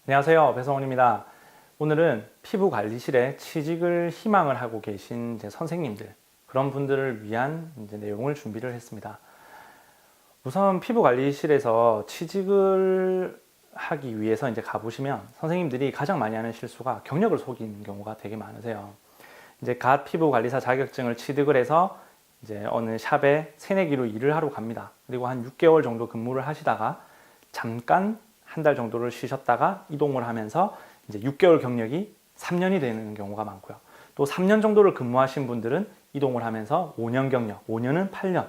안녕하세요. 배성원입니다. 오늘은 피부관리실에 취직을 희망을 하고 계신 이제 선생님들, 그런 분들을 위한 이제 내용을 준비를 했습니다. 우선 피부관리실에서 취직을 하기 위해서 이제 가보시면 선생님들이 가장 많이 하는 실수가 경력을 속이는 경우가 되게 많으세요. 이제 갓 피부관리사 자격증을 취득을 해서 이제 어느 샵에 새내기로 일을 하러 갑니다. 그리고 한 6개월 정도 근무를 하시다가 잠깐 한 달 정도를 쉬셨다가 이동을 하면서 이제 6개월 경력이 3년이 되는 경우가 많고요. 또 3년 정도를 근무하신 분들은 이동을 하면서 5년 경력, 5년은 8년.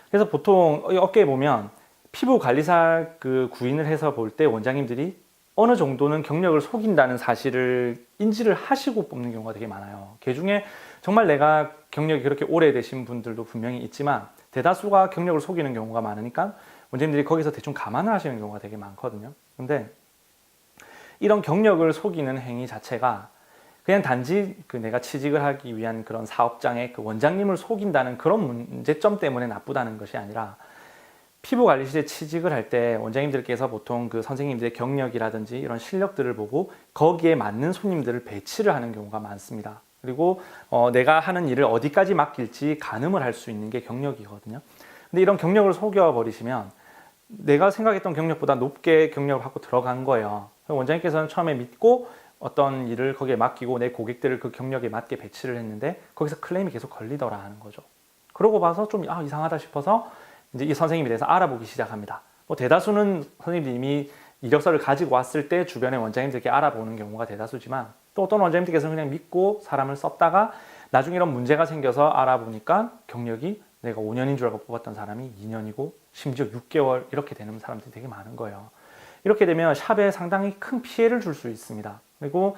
그래서 보통 업계에 보면 피부 관리사 그 구인을 해서 볼 때 원장님들이 어느 정도는 경력을 속인다는 사실을 인지를 하시고 뽑는 경우가 되게 많아요. 그 중에 정말 내가 경력이 그렇게 오래되신 분들도 분명히 있지만 대다수가 경력을 속이는 경우가 많으니까 원장님들이 거기서 대충 감안을 하시는 경우가 되게 많거든요. 근데 이런 경력을 속이는 행위 자체가 그냥 단지 그 내가 취직을 하기 위한 그런 사업장의 그 원장님을 속인다는 그런 문제점 때문에 나쁘다는 것이 아니라 피부관리실에 취직을 할 때 원장님들께서 보통 그 선생님들의 경력이라든지 이런 실력들을 보고 거기에 맞는 손님들을 배치를 하는 경우가 많습니다. 그리고 내가 하는 일을 어디까지 맡길지 가늠을 할 수 있는 게 경력이거든요. 근데 이런 경력을 속여버리시면 내가 생각했던 경력보다 높게 경력을 갖고 들어간 거예요. 원장님께서는 처음에 믿고 어떤 일을 거기에 맡기고 내 고객들을 그 경력에 맞게 배치를 했는데 거기서 클레임이 계속 걸리더라 하는 거죠. 그러고 봐서 좀 이상하다 싶어서 이제 이 선생님에 대해서 알아보기 시작합니다. 대다수는 선생님들이 이미 이력서를 가지고 왔을 때 주변의 원장님들께 알아보는 경우가 대다수지만 또 어떤 원장님들께서는 그냥 믿고 사람을 썼다가 나중에 이런 문제가 생겨서 알아보니까 경력이 내가 5년인 줄 알고 뽑았던 사람이 2년이고 심지어 6개월 이렇게 되는 사람들이 되게 많은 거예요. 이렇게 되면 샵에 상당히 큰 피해를 줄 수 있습니다. 그리고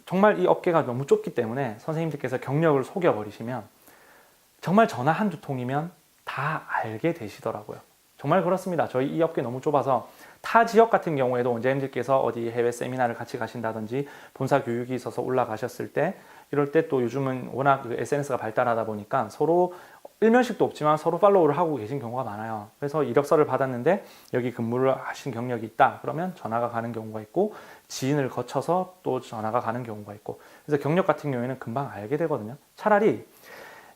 정말 이 업계가 너무 좁기 때문에 선생님들께서 경력을 속여버리시면 정말 전화 한두 통이면 다 알게 되시더라고요. 정말 그렇습니다. 저희 이 업계 너무 좁아서 타 지역 같은 경우에도 원장님들께서 어디 해외 세미나를 같이 가신다든지 본사 교육이 있어서 올라가셨을 때 이럴 때 또 요즘은 워낙 SNS가 발달하다 보니까 서로 일면식도 없지만 서로 팔로우를 하고 계신 경우가 많아요. 그래서 이력서를 받았는데 여기 근무를 하신 경력이 있다 그러면 전화가 가는 경우가 있고 지인을 거쳐서 또 전화가 가는 경우가 있고 그래서 경력 같은 경우에는 금방 알게 되거든요. 차라리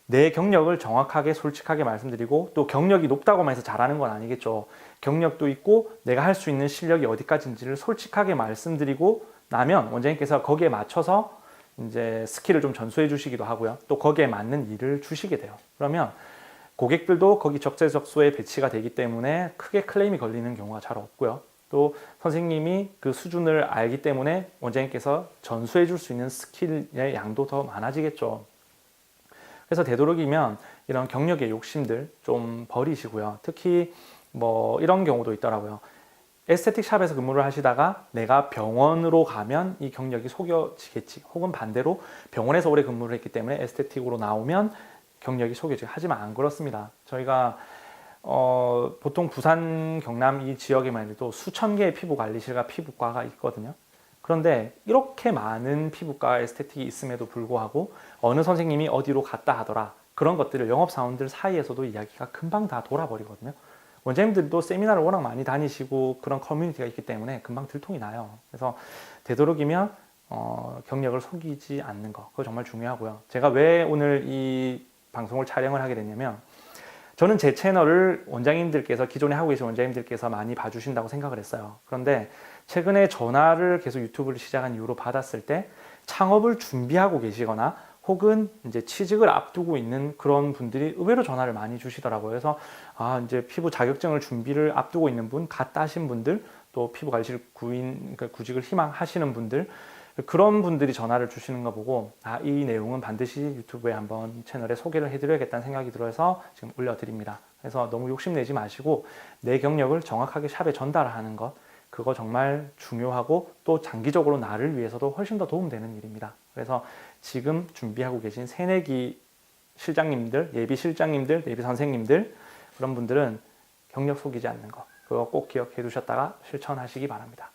내 경력을 정확하게 솔직하게 말씀드리고 또 경력이 높다고만 해서 잘하는 건 아니겠죠. 경력도 있고 내가 할 수 있는 실력이 어디까지인지를 솔직하게 말씀드리고 나면 원장님께서 거기에 맞춰서 이제 스킬을 좀 전수해 주시기도 하고요. 또 거기에 맞는 일을 주시게 돼요. 그러면 고객들도 거기 적재적소에 배치가 되기 때문에 크게 클레임이 걸리는 경우가 잘 없고요. 또 선생님이 그 수준을 알기 때문에 원장님께서 전수해 줄 수 있는 스킬의 양도 더 많아지겠죠. 그래서 되도록이면 이런 경력의 욕심들 좀 버리시고요. 특히 뭐 이런 경우도 있더라고요. 에스테틱 샵에서 근무를 하시다가 내가 병원으로 가면 이 경력이 속여지겠지. 혹은 반대로 병원에서 오래 근무를 했기 때문에 에스테틱으로 나오면 경력이 속여지겠지. 하지만 안 그렇습니다. 저희가 보통 부산, 경남 이 지역에만 해도 수천 개의 피부관리실과 피부과가 있거든요. 그런데 이렇게 많은 피부과 에스테틱이 있음에도 불구하고 어느 선생님이 어디로 갔다 하더라. 그런 것들을 영업사원들 사이에서도 이야기가 금방 다 돌아버리거든요. 원장님들도 세미나를 워낙 많이 다니시고 그런 커뮤니티가 있기 때문에 금방 들통이 나요. 그래서 되도록이면 경력을 속이지 않는 거 그거 정말 중요하고요. 제가 왜 오늘 이 방송을 촬영을 하게 됐냐면 저는 제 채널을 원장님들께서 기존에 하고 계신 원장님들께서 많이 봐주신다고 생각을 했어요. 그런데 최근에 전화를 계속 유튜브를 시작한 이후로 받았을 때 창업을 준비하고 계시거나 혹은 이제 취직을 앞두고 있는 그런 분들이 의외로 전화를 많이 주시더라고요. 그래서 이제 피부 자격증을 준비를 앞두고 있는 분, 갓 따신 분들, 또 피부 관리실 구직을 희망하시는 분들 그런 분들이 전화를 주시는 거 보고 이 내용은 반드시 유튜브에 한번 채널에 소개를 해드려야겠다는 생각이 들어서 지금 올려드립니다. 그래서 너무 욕심내지 마시고 내 경력을 정확하게 샵에 전달하는 것 그거 정말 중요하고 또 장기적으로 나를 위해서도 훨씬 더 도움되는 일입니다. 그래서 지금 준비하고 계신 새내기 실장님들, 예비 실장님들, 예비 선생님들 그런 분들은 경력 속이지 않는 거 그거 꼭 기억해 두셨다가 실천하시기 바랍니다.